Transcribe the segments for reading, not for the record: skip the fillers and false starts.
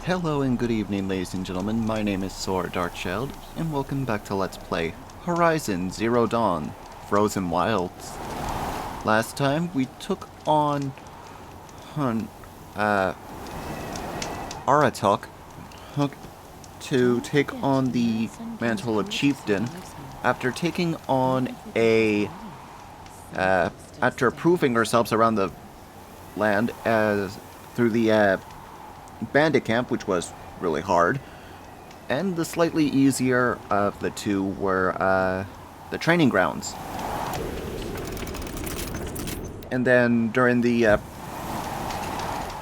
Hello and good evening, ladies and gentlemen. My name is Saur Darkchylde, and welcome back to Let's Play Horizon Zero Dawn Frozen Wilds. Last time we took on Aratok to take on the mantle of chieftain after taking on after proving ourselves around the land through the bandit camp, which was really hard, and the slightly easier of the two were the training grounds. And then during the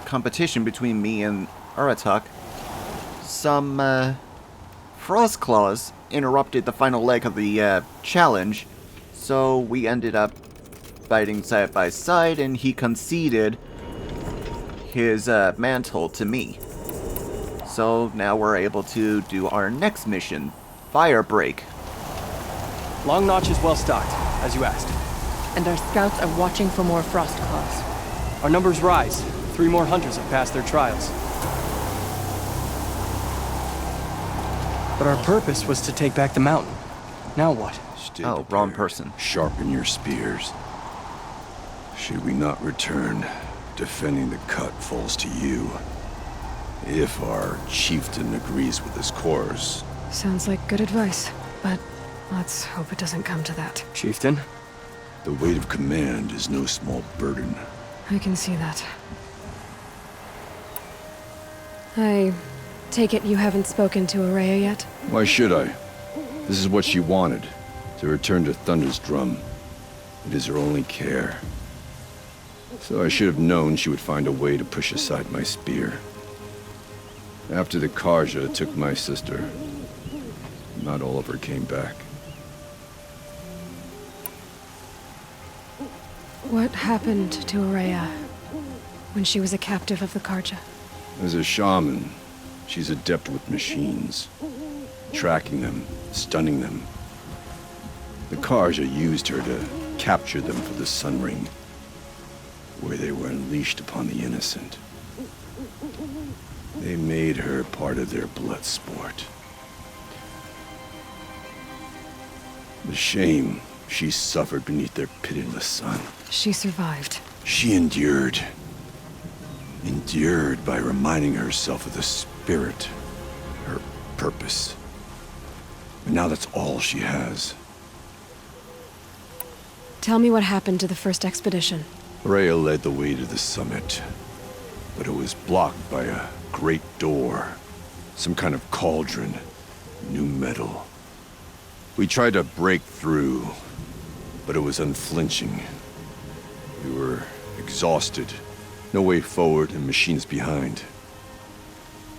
competition between me and Aratok, some frost claws interrupted the final leg of the challenge, so we ended up fighting side by side, and he conceded his mantle to me. So now we're able to do our next mission, Firebreak. Long Notch is well stocked, as you asked. And our scouts are watching for more frost claws. Our numbers rise. 3 more hunters have passed their trials. But our purpose was to take back the mountain. Now what? Stay Oh, prepared. wrong person. Sharpen your spears. Should we not return, defending the cut falls to you. If our chieftain agrees with his course. Sounds like good advice, but let's hope it doesn't come to that. Chieftain? The weight of command is no small burden. I can see that. I take it you haven't spoken to Araya yet? Why should I? This is what she wanted, to return to Thunder's drum. It is her only care. So I should have known she would find a way to push aside my spear. After the Karja took my sister, not all of her came back. What happened to Araya when she was a captive of the Karja? As a shaman, she's adept with machines, tracking them, stunning them. The Karja used her to capture them for the Sun Ring, where they were unleashed upon the innocent. They made her part of their blood sport. The shame she suffered beneath their pitiless sun. She survived. She endured. Endured by reminding herself of the spirit, her purpose. And now that's all she has. Tell me what happened to the first expedition. Rhea led the way to the summit, but it was blocked by a great door, some kind of cauldron, new metal. We tried to break through, but it was unflinching. We were exhausted, no way forward and machines behind.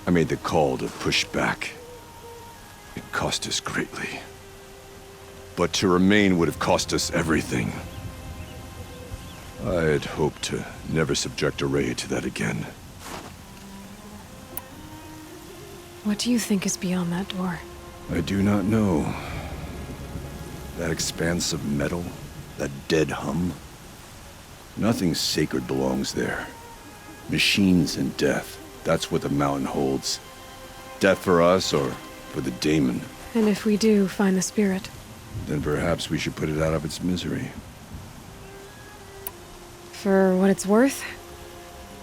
I made the call to push back. It cost us greatly. But to remain would have cost us everything. I had hoped to never subject Araya to that again. What do you think is beyond that door? I do not know. That expanse of metal, that dead hum. Nothing sacred belongs there. Machines and death, that's what the mountain holds. Death for us or for the daemon. And if we do find the spirit? Then perhaps we should put it out of its misery. For what it's worth,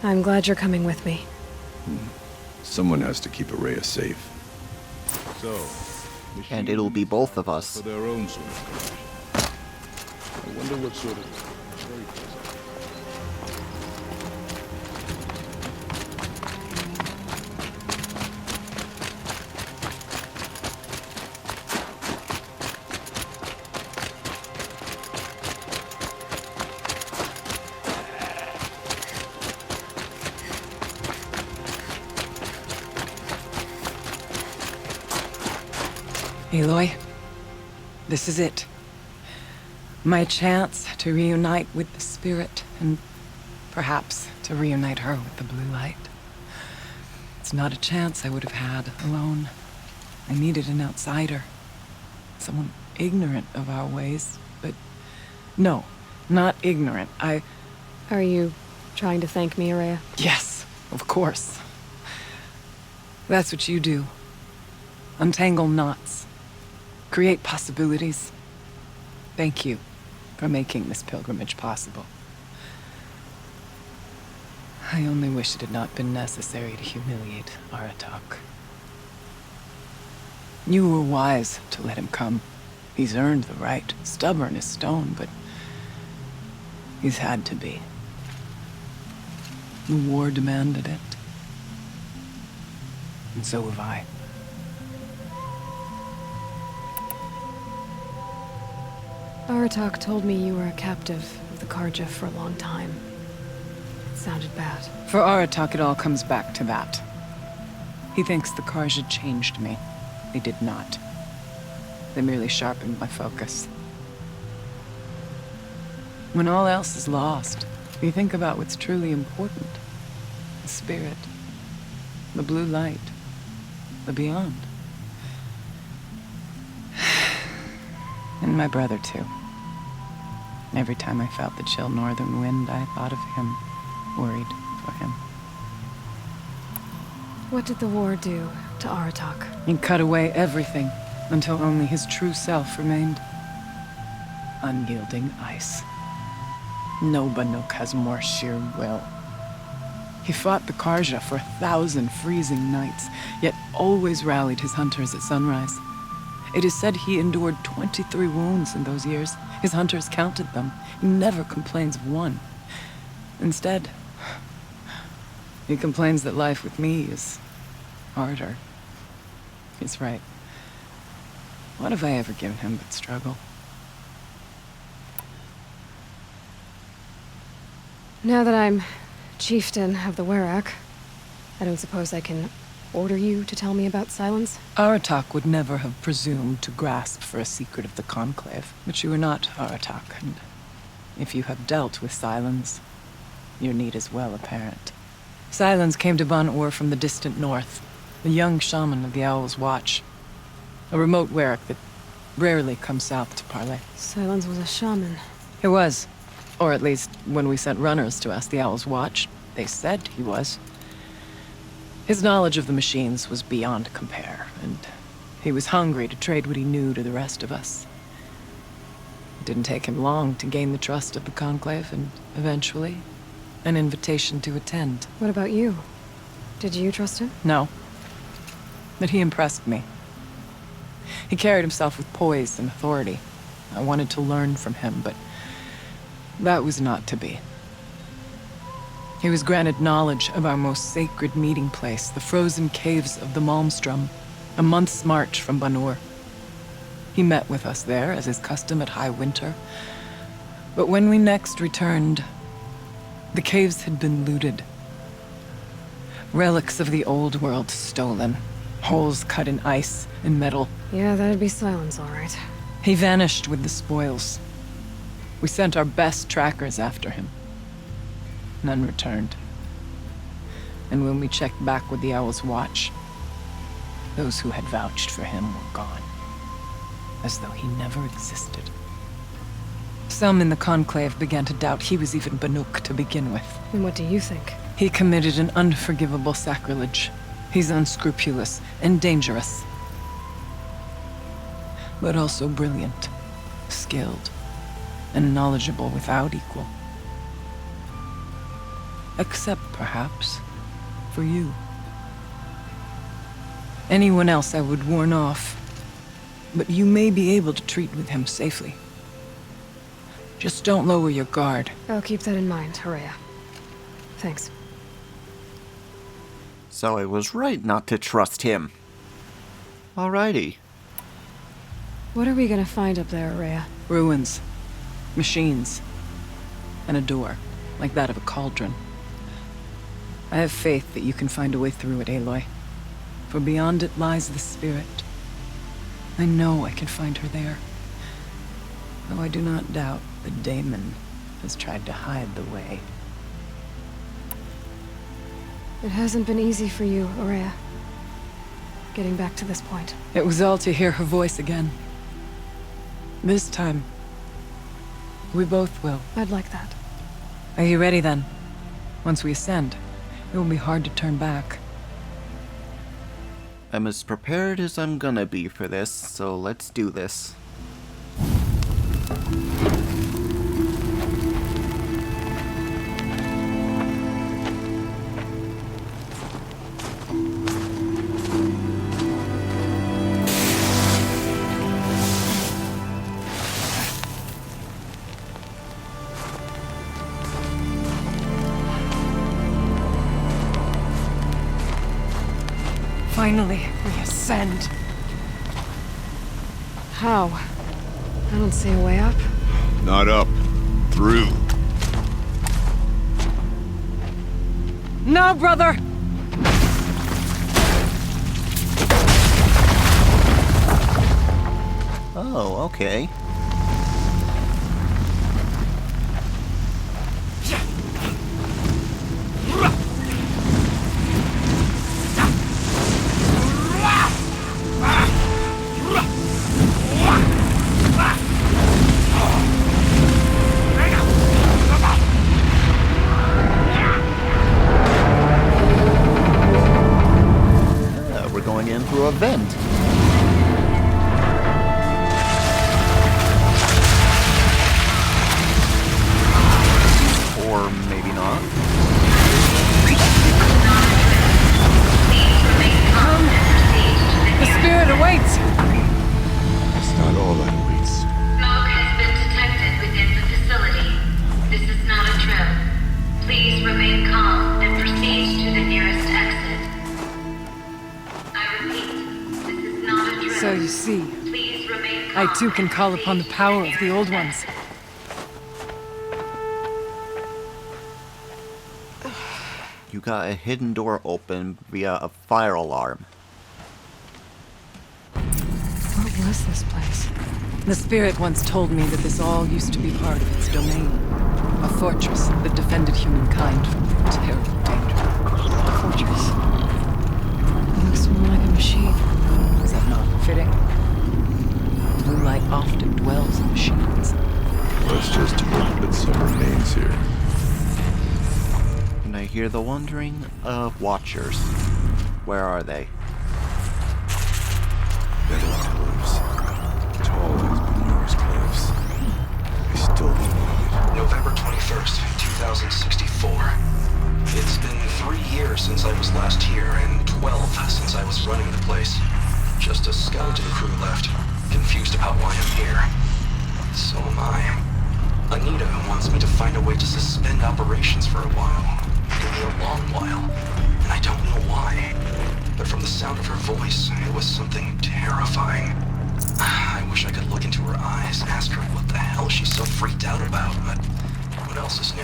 I'm glad you're coming with me. Someone has to keep Araya safe. So, And it'll be both of us. for their own sort of condition. I wonder what sort of trait is it? Aloy, this is it. My chance to reunite with the spirit, and perhaps to reunite her with the blue light. It's not a chance I would have had alone. I needed an outsider. Someone ignorant of our ways, but no, not ignorant. Are you trying to thank me, Araya? Yes, of course. That's what you do. Untangle knots. Create possibilities. Thank you for making this pilgrimage possible. I only wish it had not been necessary to humiliate Aratak. You were wise to let him come. He's earned the right. Stubborn as stone, but he's had to be. The war demanded it. And so have I. Aratak told me you were a captive of the Karja for a long time. It sounded bad. For Aratak, it all comes back to that. He thinks the Karja changed me. They did not. They merely sharpened my focus. When all else is lost, you think about what's truly important. The spirit. The blue light. The beyond. And my brother, too. Every time I felt the chill northern wind, I thought of him, worried for him. What did the war do to Aratak? He cut away everything, until only his true self remained. Unyielding ice. No benuk has more sheer will. He fought the Karja for 1,000 freezing nights, yet always rallied his hunters at sunrise. It is said he endured 23 wounds in those years. His hunters counted them. He never complains of one. Instead, he complains that life with me is harder. He's right. What have I ever given him but struggle? Now that I'm chieftain of the Werak, I don't suppose I can order you to tell me about Silence? Aratak would never have presumed to grasp for a secret of the Conclave. But you are not Aratak, and if you have dealt with Silence, your need is well apparent. Silence came to Ban-Ur from the distant north, a young shaman of the Owl's Watch. A remote Werak that rarely comes south to parley. Silence was a shaman. He was. Or at least, when we sent runners to ask the Owl's Watch, they said he was. His knowledge of the machines was beyond compare, and he was hungry to trade what he knew to the rest of us. It didn't take him long to gain the trust of the Conclave, and eventually, an invitation to attend. What about you? Did you trust him? No. But he impressed me. He carried himself with poise and authority. I wanted to learn from him, but that was not to be. He was granted knowledge of our most sacred meeting place, the frozen caves of the Malmstrom, a month's march from Ban-Ur. He met with us there, as is custom at high winter. But when we next returned, the caves had been looted. Relics of the old world stolen. Holes cut in ice and metal. Yeah, that'd be Silence, all right. He vanished with the spoils. We sent our best trackers after him. None returned. And when we checked back with the Owl's Watch, those who had vouched for him were gone. As though he never existed. Some in the Conclave began to doubt he was even benuk to begin with. And what do you think? He committed an unforgivable sacrilege. He's unscrupulous and dangerous. But also brilliant, skilled, and knowledgeable without equal. Except, perhaps, for you. Anyone else I would warn off, but you may be able to treat with him safely. Just don't lower your guard. I'll keep that in mind, Horea. Thanks. So I was right not to trust him. Alrighty. What are we gonna find up there, Horea? Ruins, machines, and a door, like that of a cauldron. I have faith that you can find a way through it, Aloy. For beyond it lies the spirit. I know I can find her there. Though I do not doubt the daemon has tried to hide the way. It hasn't been easy for you, Horea. Getting back to this point. It was all to hear her voice again. This time, we both will. I'd like that. Are you ready then? Once we ascend, it will be hard to turn back. I'm as prepared as I'm gonna be for this, so let's do this. Finally, we ascend. How? I don't see a way up. Not up. Through. No, brother! Oh, okay. We're going in through a vent. Or maybe not. The spirit awaits! It's not all that awaits. Smoke has been detected within the facility. This is not a drill. Please remain calm and proceed to the nearest exit. I repeat, this is not a drill. So you see, Please remain calm. I too can and call upon the proceed power to of the old nearest ones. exit. You got a hidden door open via a fire alarm. What was this place? The spirit once told me that this all used to be part of its domain. A fortress that defended humankind from terrible danger. A fortress. It looks more like a machine. Is that not fitting? Blue light often dwells in machines. Let's just hope that some remains here. And I hear the wandering of watchers. Where are they? Metal pillars. Tall as Benu's cliffs. I still don't need it. November 21st, 2064. It's been 3 years since I was last here, and 12 since I was running the place. Just a skeleton crew left, confused about why I'm here. So am I. Anita wants me to find a way to suspend operations for a while. Maybe a long while. And I don't know why. But from the sound of her voice, it was something terrifying. I wish I could look into her eyes, ask her what the hell she's so freaked out about, but what else is new?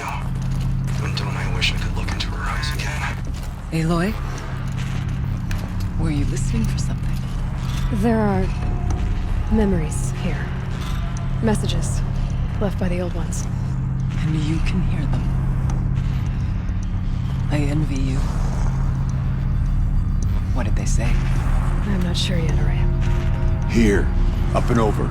And don't I wish I could look into her eyes again? Aloy? Were you listening for something? There are memories here. Messages left by the old ones. And you can hear them. I envy you. What did they say? I'm not sure yet, Araya. Here. Up and over.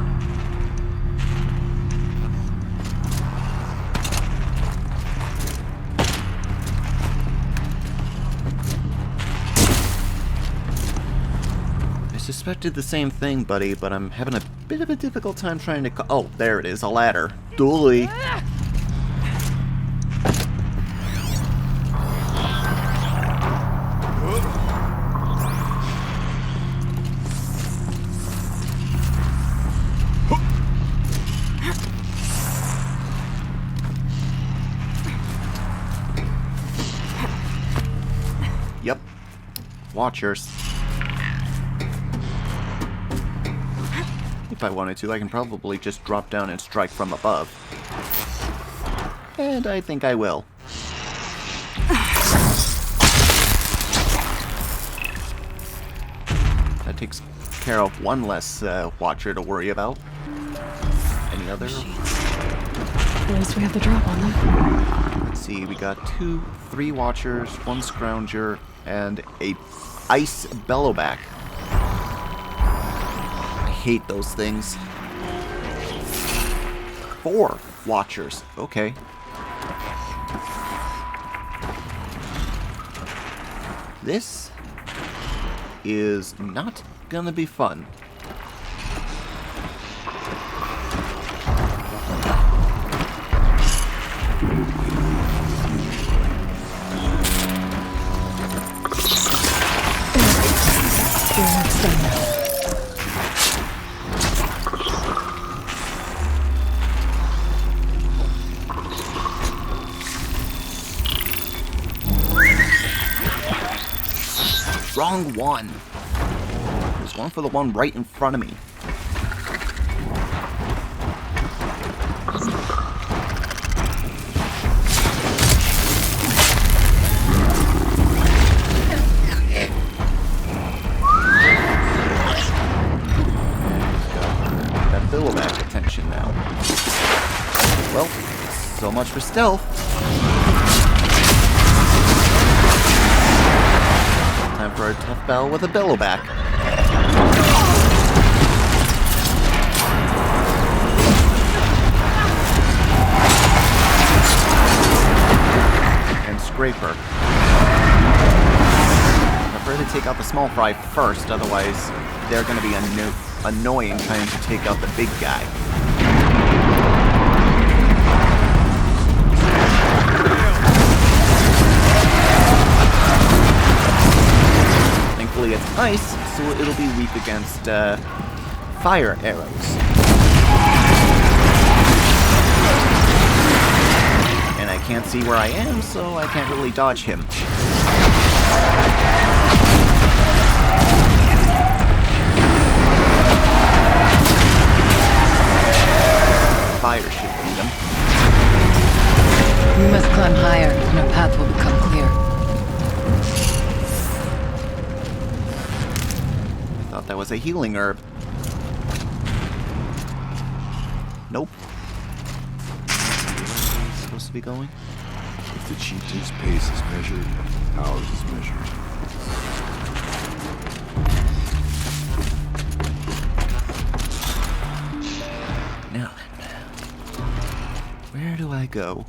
I suspected the same thing, buddy, but I'm having a bit of a difficult time trying to oh, there it is, a ladder. Dually. Yep. Watchers. If I wanted to, I can probably just drop down and strike from above. And I think I will. That takes care of one less watcher to worry about. Any other? At least we have the drop on them. Let's see, we got 2, 3 watchers, 1 scrounger, and a ice bellowback. I hate those things. 4 watchers. Okay. This is not gonna be fun. Wrong one. There's one for the one right in front of me. That billowback attention now. Well, so much for stealth. Time for a tough battle with a billowback. And scraper. I prefer to take out the small fry first, otherwise they're going to be annoying trying to take out the big guy. Thankfully it's ice, so it'll be weak against fire arrows. And I can't see where I am, so I can't really dodge him. Fire should beat him. We must climb higher, and our path will become clear. Thought that was a healing herb. Nope. Supposed to be going? If the chieftain's pace is measured, ours is measured. Now then, where do I go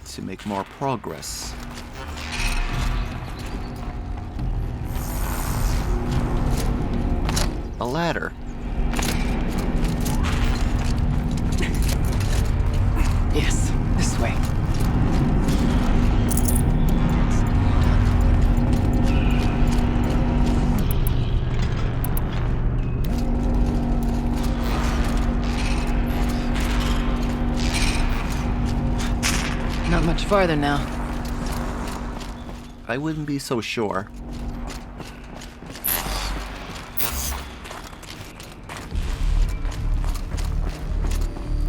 to make more progress? A ladder. Yes, this way. Not much farther now. I wouldn't be so sure.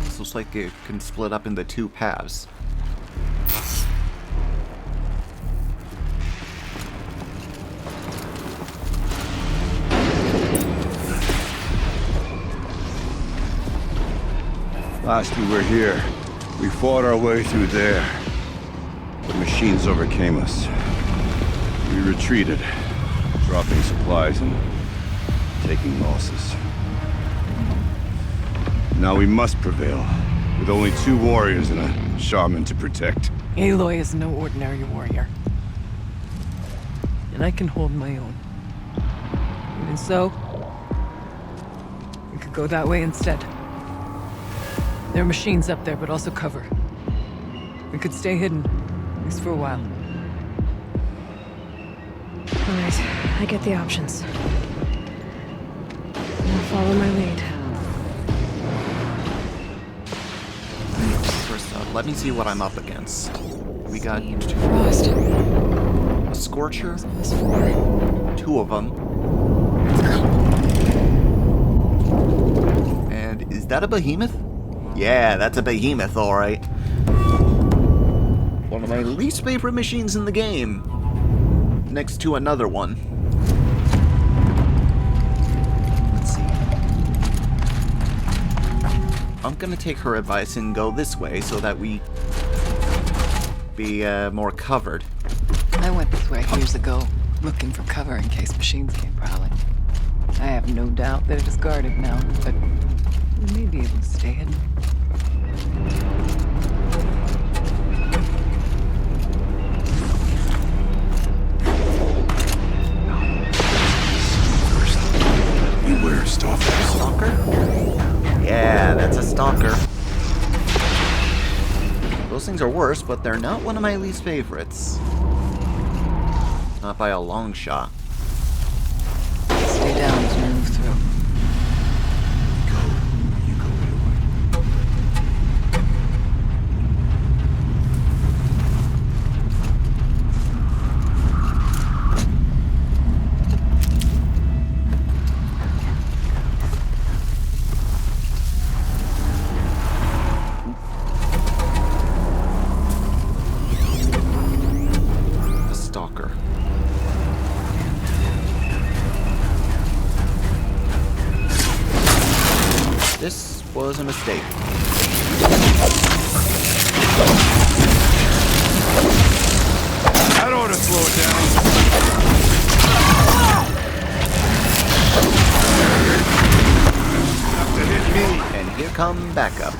This looks like it can split up into two paths. Last we were here, we fought our way through there. The machines overcame us. We retreated, dropping supplies and taking losses. Now we must prevail, with only 2 warriors and a shaman to protect. Aloy is no ordinary warrior. And I can hold my own. Even so, we could go that way instead. There are machines up there, but also cover. We could stay hidden, at least for a while. All right, I get the options. I'll follow my lead. First up, let me see what I'm up against. We got Frost. a Scorcher, Plus 4. 2 of them. And is that a behemoth? Yeah, that's a behemoth, alright. One of my least favorite machines in the game. Next to another one. Let's see. I'm gonna take her advice and go this way so that we be more covered. I went this way years ago, looking for cover in case machines came prowling. I have no doubt that it is guarded now, but we may be able to stay hidden. things are worse, but they're not one of my least favorites. Not by a long shot. Stay down as we move through. You go, Aloy. A stalker. This was a mistake. That ought to slow it down. Enough to hit me. And here come backup.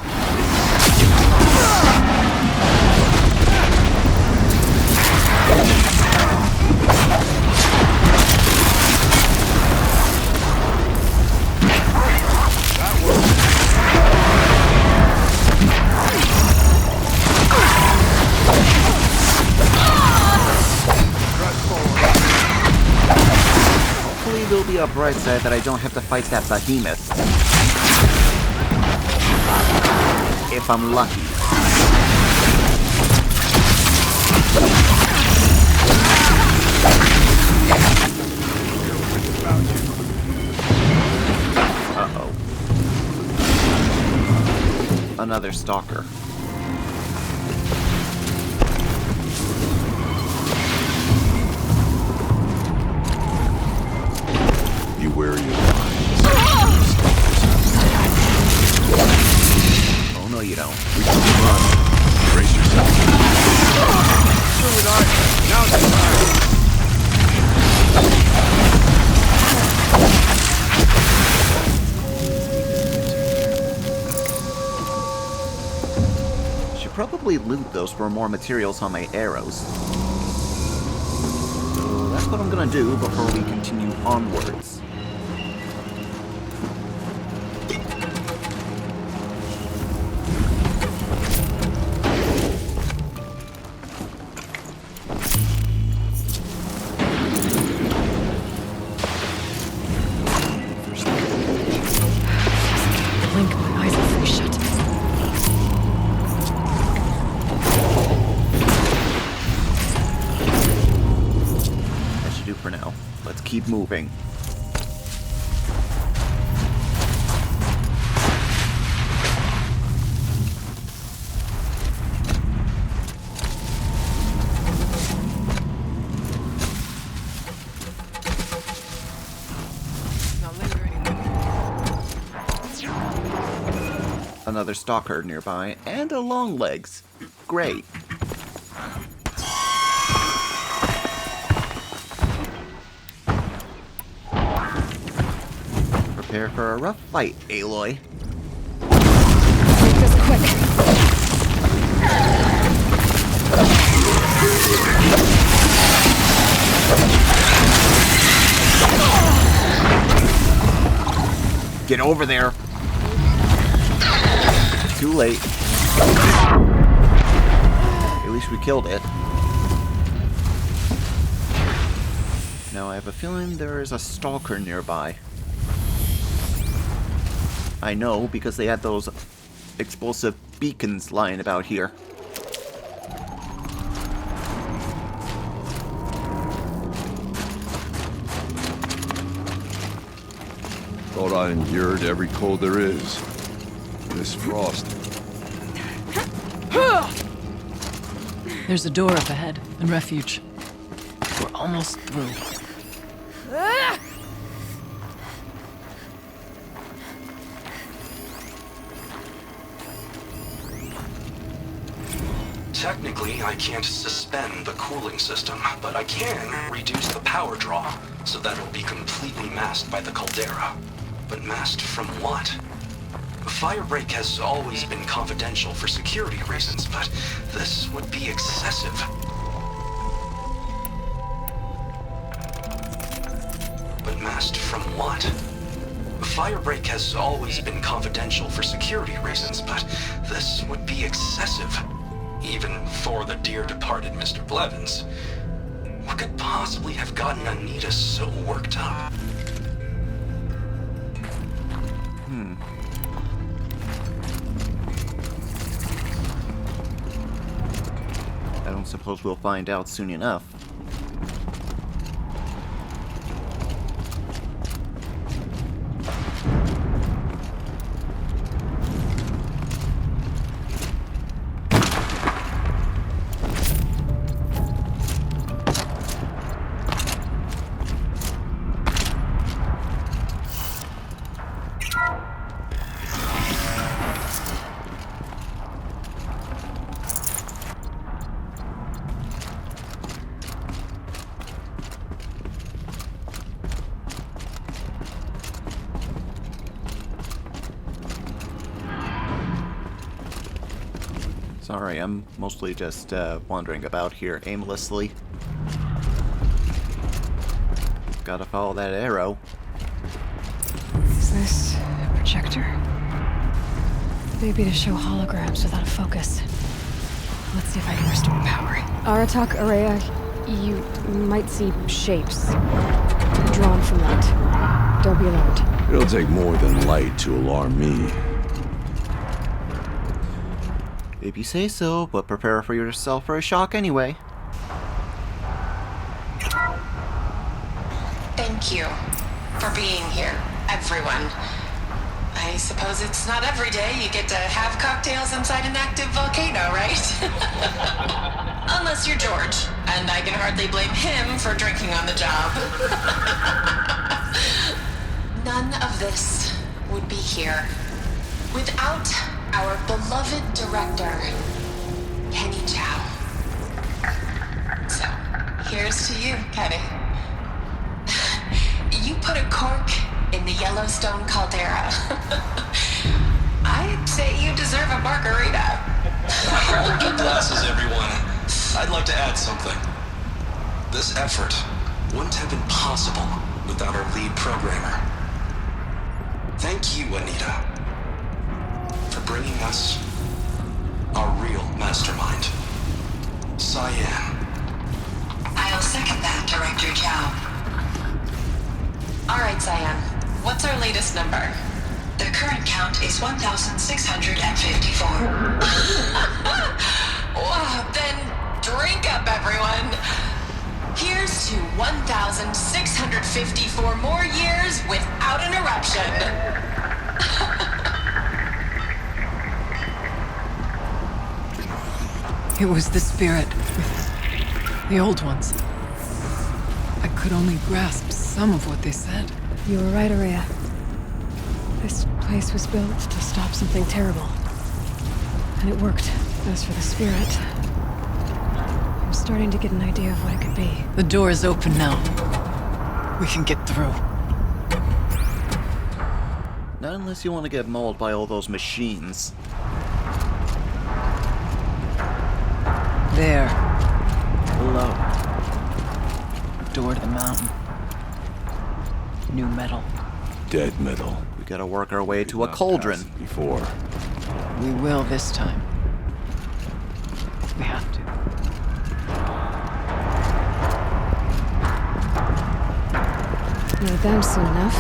Hopefully there'll be a bright side that I don't have to fight that behemoth. If I'm lucky. Uh-oh. Another stalker. Beware your lines. Oh no you don't. We can run. Brace yourself. Through with eye. Now's the time. Should probably loot those for more materials on my arrows. So that's what I'm gonna do before we continue onwards. Blink, my eyes are fully shut. That should do for now. Let's keep moving. Not linger anymore. Another stalker nearby, and a long legs. Great. Prepare for a rough fight, Aloy. Make this quick. Get over there. Too late. At least we killed it. Now I have a feeling there is a stalker nearby. I know because they had those explosive beacons lying about here. Thought I endured every cold there is. This frost. There's a door up ahead and refuge. We're almost through. Technically, I can't suspend the cooling system, but I can reduce the power draw so that it'll be completely masked by the caldera. But masked from what? Firebreak has always been confidential for security reasons, but this would be excessive. But masked from what? Firebreak has always been confidential for security reasons, but this would be excessive. even for the dear departed Mr. Blevins. What could possibly have gotten Anita so worked up? I don't suppose we'll find out soon enough. Sorry, I'm mostly just wandering about here aimlessly. Gotta follow that arrow. Is this a projector? Maybe to show holograms without a focus. Let's see if I can restore power. Aratak, Araya, you might see shapes drawn from that. Don't be alarmed. It'll take more than light to alarm me. If you say so, but prepare for yourself for a shock anyway. Thank you for being here, everyone. I suppose it's not every day you get to have cocktails inside an active volcano, right? Unless you're George, and I can hardly blame him for drinking on the job. None of this would be here without our beloved director, Kenny Chow. So, here's to you, Kenny. You put a cork in the Yellowstone caldera. I'd say you deserve a margarita. Hold your glasses, everyone. I'd like to add something. This effort wouldn't have been possible without our lead programmer. Thank you, Anita, for bringing us our real mastermind, Cyan. I'll second that, Director Chow. All right, Cyan. What's our latest number? The current count is 1,654. Wow, then drink up, everyone. Here's to 1,654 more years without an eruption. It was the spirit. The old ones. I could only grasp some of what they said. You were right, Araya. This place was built to stop something terrible. And it worked. As for the spirit, I'm starting to get an idea of what it could be. The door is open now. We can get through. Not unless you want to get mauled by all those machines. There. Hello. Door to the mountain. New metal. Dead metal. We gotta work our way to a Not cauldron. passed before. We will this time. We have to. Near them soon enough.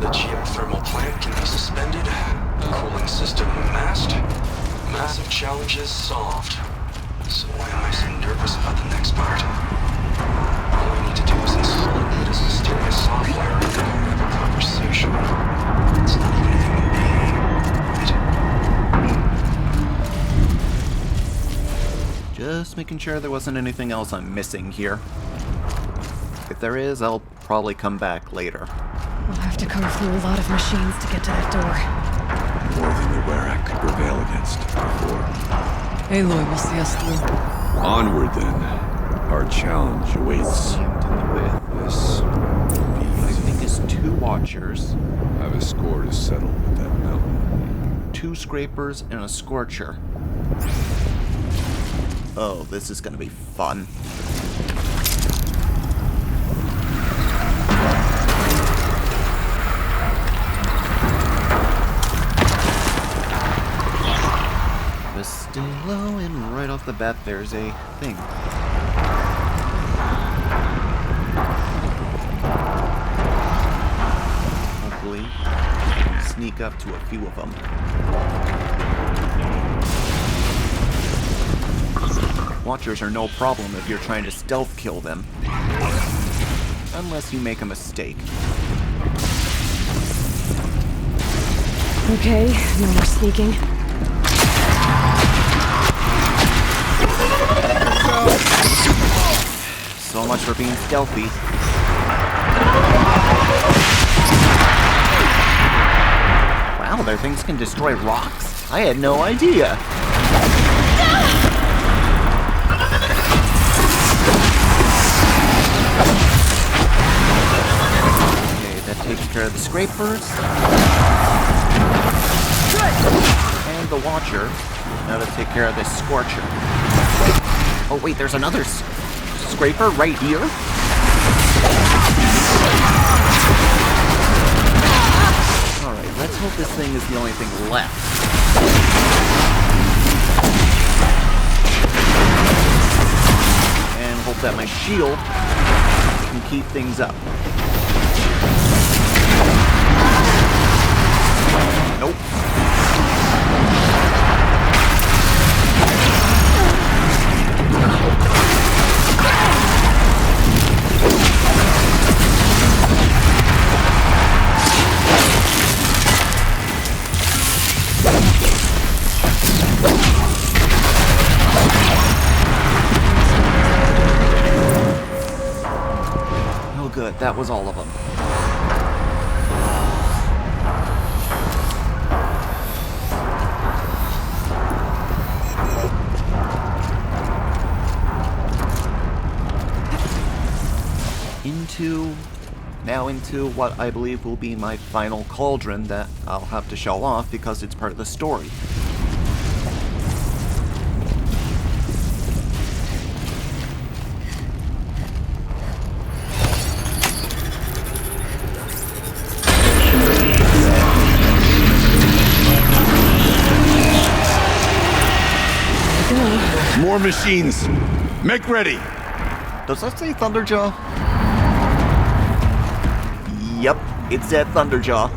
The geothermal plant can be suspended. Cooling system masked. Massive challenges solved. So why am I so nervous about the next part? All we need to do is install Anita's mysterious software and then we'll have a conversation. It's not even a human being, right? Just making sure there wasn't anything else I'm missing here. If there is, I'll probably come back later. We'll have to carve through a lot of machines to get to that door. More than the Werak could prevail against before. Aloy will see us through. Onward then. Our challenge awaits. This will be I think it's 2 watchers, I have a score to settle with that mountain. 2 scrapers, and a scorcher. Oh, this is gonna be fun. Stay low, and right off the bat, there's a thing. Hopefully, sneak up to a few of them. Watchers are no problem if you're trying to stealth kill them. Unless you make a mistake. Okay, no more sneaking. So much for being stealthy. Wow, their things can destroy rocks? I had no idea. Okay, that takes care of the scrapers. And the Watcher. Now to take care of this Scorcher. Oh wait, there's another scraper right here? Alright, let's hope this thing is the only thing left. And hope that my shield can keep things up. Nope. Oh good, that was all of them. Now into what I believe will be my final cauldron that I'll have to show off because it's part of the story. More machines! Make ready! Does that say Thunderjaw? Yep, it said Thunderjaw.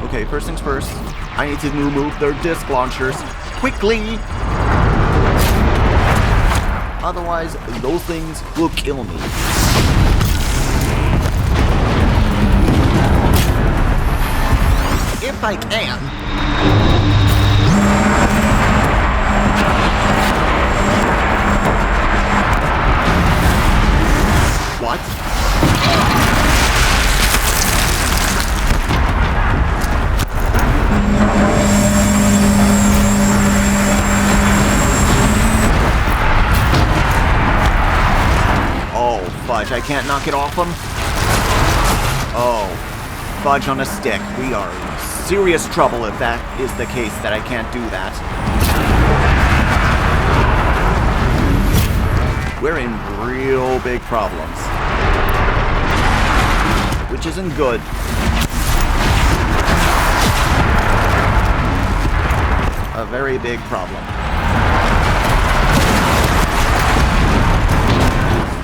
Okay, first things first. I need to remove their disc launchers quickly! Otherwise, those things will kill me. If I can. What? Oh, fudge, I can't knock it off him? Oh, fudge on a stick. We are in serious trouble if that is the case that I can't do that. We're in real big problems. Which isn't good. A very big problem.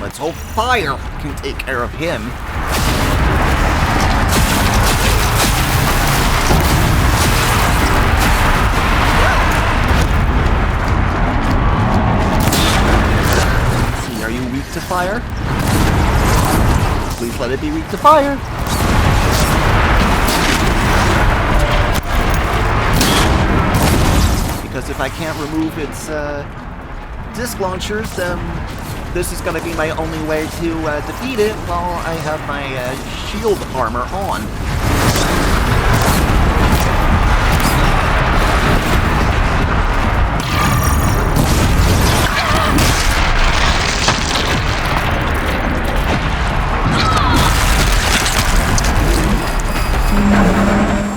Let's hope fire can take care of him. Are you weak to fire? Please let it be weak to fire. Because if I can't remove its disc launchers, then this is going to be my only way to defeat it while I have my shield armor on.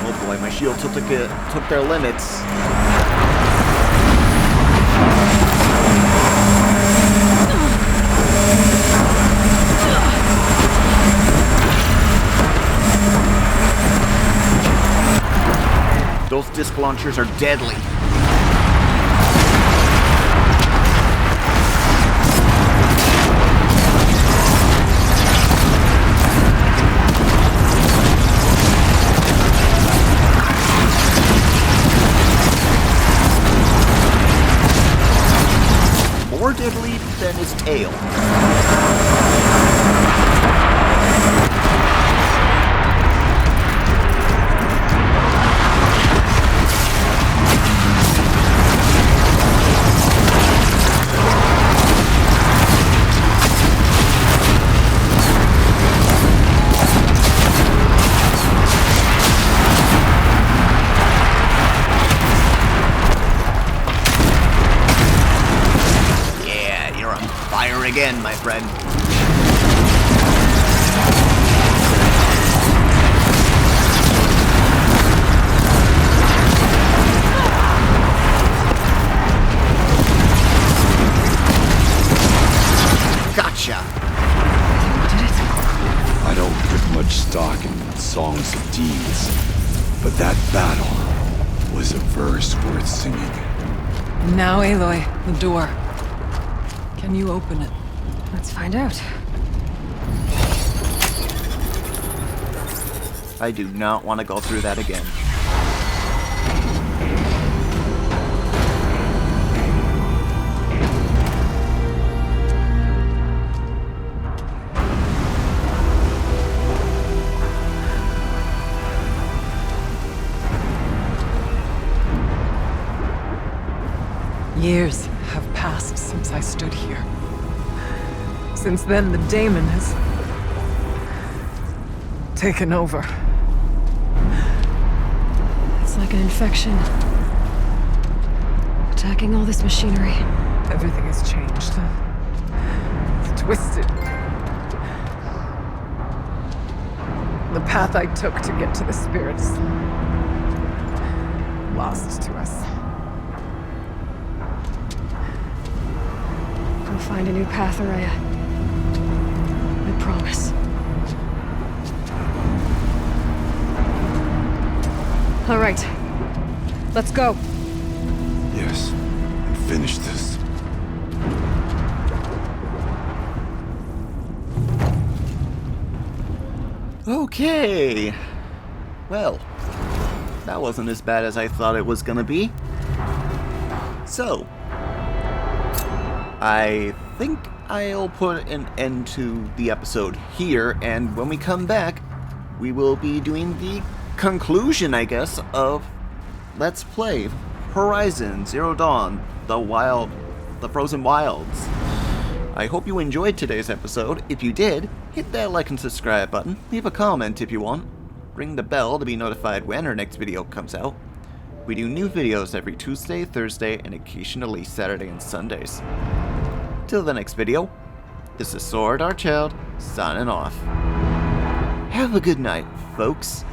Oh boy, my shield took their limits. Those disc launchers are deadly. ale. Again, my friend. Gotcha. I don't put much stock in songs of deeds, but that battle was a verse worth singing. Now, Aloy, the door. Can you open it? Let's find out. I do not want to go through that again. Years have passed since I stood here. Since then, the daemon has taken over. It's like an infection. Attacking all this machinery. Everything has changed. It's twisted. The path I took to get to the spirits lost to us. We'll find a new path, Araya. I promise. All right. Let's go. Yes, and finish this. Okay. Well, that wasn't as bad as I thought it was gonna be. So, I think I'll put an end to the episode here, and when we come back, we will be doing the conclusion, I guess, of Let's Play Horizon Zero Dawn, the Frozen Wilds. I hope you enjoyed today's episode. If you did, hit that like and subscribe button, leave a comment if you want, ring the bell to be notified when our next video comes out. We do new videos every Tuesday, Thursday, and occasionally Saturday and Sundays. Till the next video, this is Saur, Darkchylde, signing off. Have a good night, folks.